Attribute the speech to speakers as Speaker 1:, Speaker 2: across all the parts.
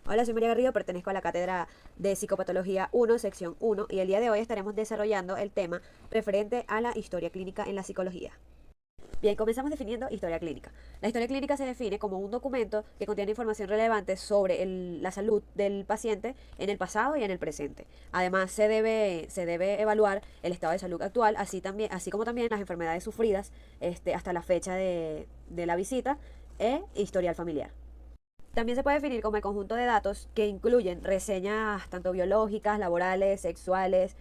Speaker 1: Hola, soy María Garrido, pertenezco a la Cátedra de Psicopatología 1, sección 1, y el día de hoy estaremos desarrollando el tema referente a la historia clínica en la psicología. Bien, comenzamos definiendo historia clínica. La historia clínica se define como un documento que contiene información relevante sobre la salud del paciente en el pasado y en el presente. Además, se debe evaluar el estado de salud actual, así como también las enfermedades sufridas hasta la fecha de la visita e historial familiar. También se puede definir como el conjunto de datos que incluyen reseñas tanto biológicas, laborales, sexuales,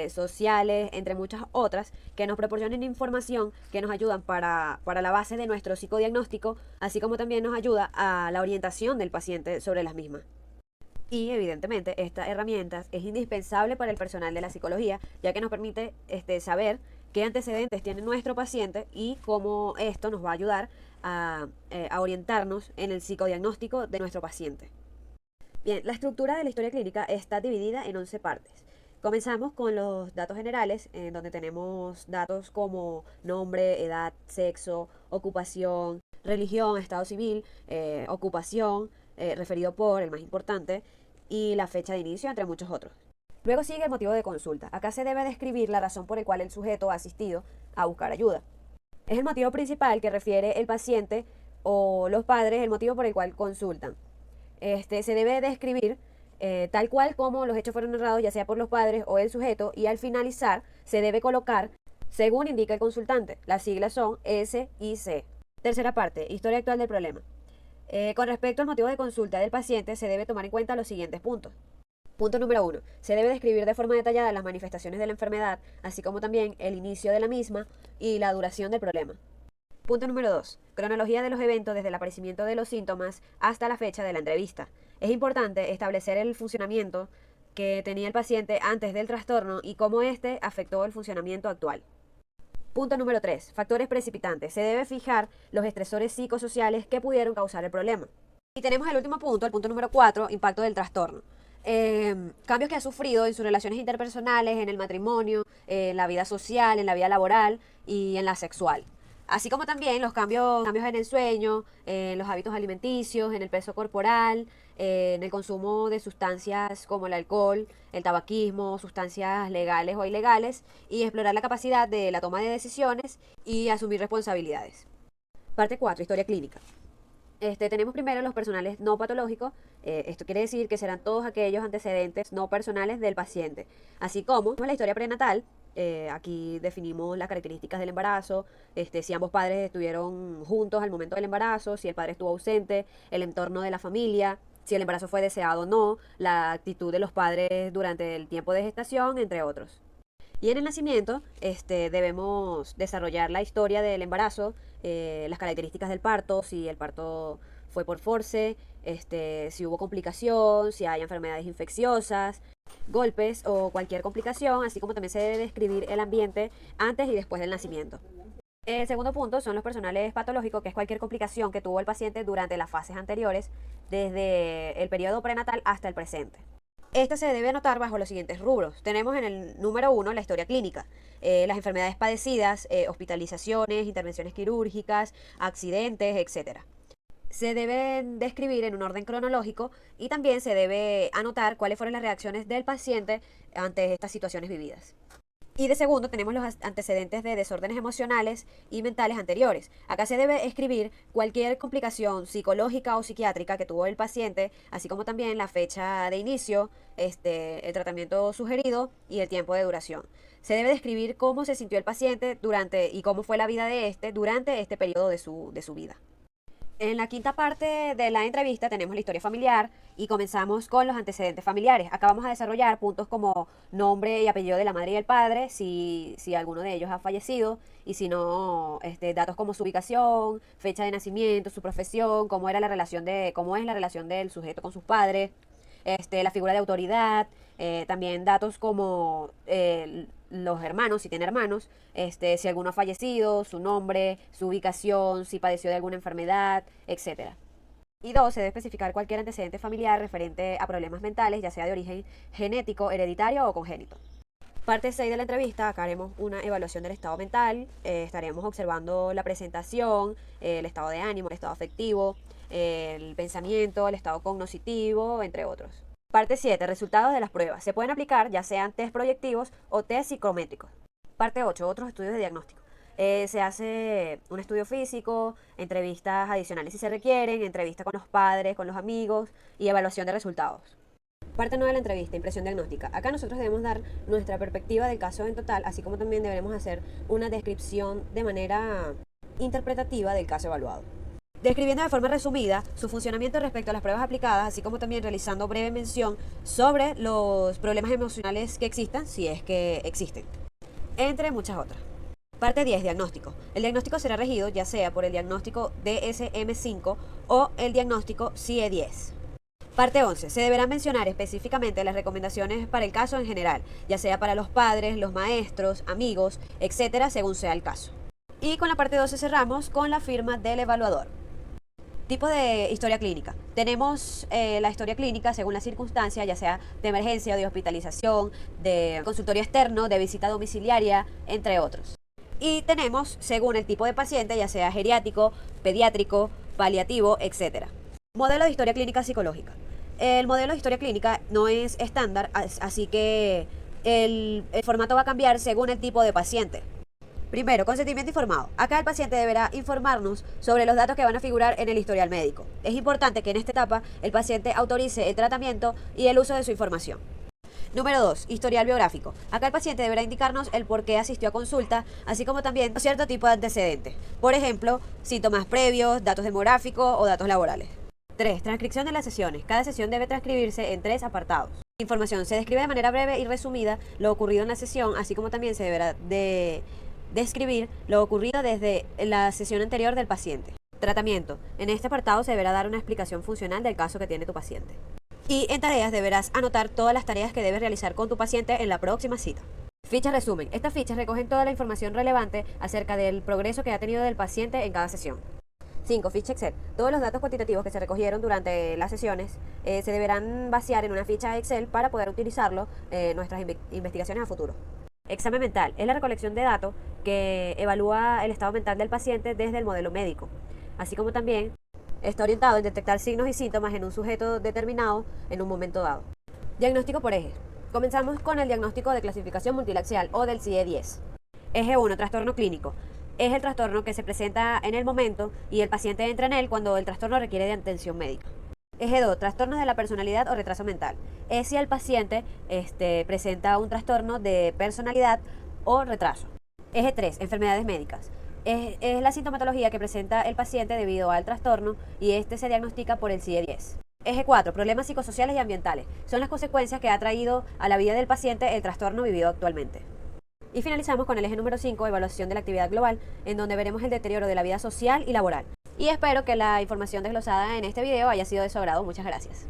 Speaker 1: sociales, entre muchas otras, que nos proporcionen información que nos ayudan para la base de nuestro psicodiagnóstico, así como también nos ayuda a la orientación del paciente sobre las mismas. Y evidentemente esta herramienta es indispensable para el personal de la psicología, ya que nos permite saber qué antecedentes tiene nuestro paciente y cómo esto nos va a ayudar a orientarnos en el psicodiagnóstico de nuestro paciente. Bien, la estructura de la historia clínica está dividida en 11 partes. Comenzamos con los datos generales, en donde tenemos datos como nombre, edad, sexo, ocupación, religión, estado civil, ocupación, referido por, el más importante, y la fecha de inicio, entre muchos otros. Luego sigue el motivo de consulta. Acá se debe describir la razón por la cual el sujeto ha asistido a buscar ayuda. Es el motivo principal que refiere el paciente o los padres, el motivo por el cual consultan. Se debe describir tal cual como los hechos fueron narrados, ya sea por los padres o el sujeto, y al finalizar se debe colocar, según indica el consultante. Las siglas son S y C. Tercera parte, historia actual del problema. Con respecto al motivo de consulta del paciente, se debe tomar en cuenta los siguientes puntos. Punto número 1. Se debe describir de forma detallada las manifestaciones de la enfermedad, así como también el inicio de la misma y la duración del problema. Punto número 2. Cronología de los eventos desde el aparecimiento de los síntomas hasta la fecha de la entrevista. Es importante establecer el funcionamiento que tenía el paciente antes del trastorno y cómo éste afectó el funcionamiento actual. Punto número 3. Factores precipitantes. Se debe fijar los estresores psicosociales que pudieron causar el problema. Y tenemos el último punto, el punto número 4, impacto del trastorno. Cambios que ha sufrido en sus relaciones interpersonales, en el matrimonio, en la vida social, en la vida laboral y en la sexual. Así como también los cambios en el sueño, en los hábitos alimenticios, en el peso corporal, en el consumo de sustancias como el alcohol, el tabaquismo, sustancias legales o ilegales, y explorar la capacidad de la toma de decisiones y asumir responsabilidades. Parte 4, historia clínica. Tenemos primero los personales no patológicos. Esto quiere decir que serán todos aquellos antecedentes no personales del paciente, así como la historia prenatal. Aquí definimos las características del embarazo, si ambos padres estuvieron juntos al momento del embarazo, si el padre estuvo ausente, el entorno de la familia, si el embarazo fue deseado o no, la actitud de los padres durante el tiempo de gestación, entre otros. Y en el nacimiento, debemos desarrollar la historia del embarazo, las características del parto, si el parto fue por force, si hubo complicación, si hay enfermedades infecciosas, golpes o cualquier complicación, así como también se debe describir el ambiente antes y después del nacimiento. El segundo punto son los personales patológicos, que es cualquier complicación que tuvo el paciente durante las fases anteriores, desde el periodo prenatal hasta el presente. Esta se debe anotar bajo los siguientes rubros. Tenemos en el número 1 la historia clínica, las enfermedades padecidas, hospitalizaciones, intervenciones quirúrgicas, accidentes, etcétera. Se deben describir en un orden cronológico y también se debe anotar cuáles fueron las reacciones del paciente ante estas situaciones vividas. Y de segundo tenemos los antecedentes de desórdenes emocionales y mentales anteriores. Acá se debe escribir cualquier complicación psicológica o psiquiátrica que tuvo el paciente, así como también la fecha de inicio, el tratamiento sugerido y el tiempo de duración. Se debe describir cómo se sintió el paciente durante y cómo fue la vida de durante este periodo de su vida. En la quinta parte de la entrevista tenemos la historia familiar y comenzamos con los antecedentes familiares. Acá vamos a desarrollar puntos como nombre y apellido de la madre y el padre, si alguno de ellos ha fallecido, y si no, datos como su ubicación, fecha de nacimiento, su profesión, cómo es la relación del sujeto con sus padres, la figura de autoridad, también datos como los hermanos, si tiene hermanos, si alguno ha fallecido, su nombre, su ubicación, si padeció de alguna enfermedad, etcétera. Y dos, se debe especificar cualquier antecedente familiar referente a problemas mentales, ya sea de origen genético, hereditario o congénito. Parte 6 de la entrevista, acá haremos una evaluación del estado mental, estaremos observando la presentación, el estado de ánimo, el estado afectivo, el pensamiento, el estado cognoscitivo, entre otros. Parte 7. Resultados de las pruebas. Se pueden aplicar ya sean test proyectivos o test psicométricos. Parte 8. Otros estudios de diagnóstico. Se hace un estudio físico, entrevistas adicionales si se requieren, entrevista con los padres, con los amigos y evaluación de resultados. Parte 9 de la entrevista, impresión diagnóstica. Acá nosotros debemos dar nuestra perspectiva del caso en total, así como también deberemos hacer una descripción de manera interpretativa del caso evaluado. Describiendo de forma resumida su funcionamiento respecto a las pruebas aplicadas, así como también realizando breve mención sobre los problemas emocionales que existan, si es que existen, entre muchas otras. Parte 10. Diagnóstico. El diagnóstico será regido ya sea por el diagnóstico DSM-5 o el diagnóstico CIE-10. Parte 11. Se deberán mencionar específicamente las recomendaciones para el caso en general, ya sea para los padres, los maestros, amigos, etcétera, según sea el caso. Y con la parte 12 cerramos con la firma del evaluador. Tipo de historia clínica. Tenemos la historia clínica según la circunstancia, ya sea de emergencia o de hospitalización, de consultorio externo, de visita domiciliaria, entre otros. Y tenemos según el tipo de paciente, ya sea geriátrico, pediátrico, paliativo, etc. Modelo de historia clínica psicológica. El modelo de historia clínica no es estándar, así que el formato va a cambiar según el tipo de paciente. Primero, consentimiento informado. Acá el paciente deberá informarnos sobre los datos que van a figurar en el historial médico. Es importante que en esta etapa el paciente autorice el tratamiento y el uso de su información. Número 2. Historial biográfico. Acá el paciente deberá indicarnos el por qué asistió a consulta, así como también cierto tipo de antecedentes. Por ejemplo, síntomas previos, datos demográficos o datos laborales. 3. Transcripción de las sesiones. Cada sesión debe transcribirse en 3 apartados. Información. Se describe de manera breve y resumida lo ocurrido en la sesión, así como también se deberá describir lo ocurrido desde la sesión anterior del paciente. Tratamiento. En este apartado se deberá dar una explicación funcional del caso que tiene tu paciente. Y en tareas deberás anotar todas las tareas que debes realizar con tu paciente en la próxima cita. Fichas resumen. Estas fichas recogen toda la información relevante acerca del progreso que ha tenido el paciente en cada sesión. 5. Ficha Excel. Todos los datos cuantitativos que se recogieron durante las sesiones se deberán vaciar en una ficha Excel para poder utilizarlo en nuestras investigaciones a futuro. Examen mental. Es la recolección de datos que evalúa el estado mental del paciente desde el modelo médico, así como también está orientado en detectar signos y síntomas en un sujeto determinado en un momento dado. Diagnóstico por eje. Comenzamos con el diagnóstico de clasificación multilaxial o del CIE-10. Eje 1. Trastorno clínico. Es el trastorno que se presenta en el momento y el paciente entra en él cuando el trastorno requiere de atención médica. Eje 2. Trastornos de la personalidad o retraso mental. Es si el paciente presenta un trastorno de personalidad o retraso. Eje 3. Enfermedades médicas. Es la sintomatología que presenta el paciente debido al trastorno y se diagnostica por el CIE-10. Eje 4. Problemas psicosociales y ambientales. Son las consecuencias que ha traído a la vida del paciente el trastorno vivido actualmente. Y finalizamos con el eje número 5, evaluación de la actividad global, en donde veremos el deterioro de la vida social y laboral. Y espero que la información desglosada en este video haya sido de su agrado. Muchas gracias.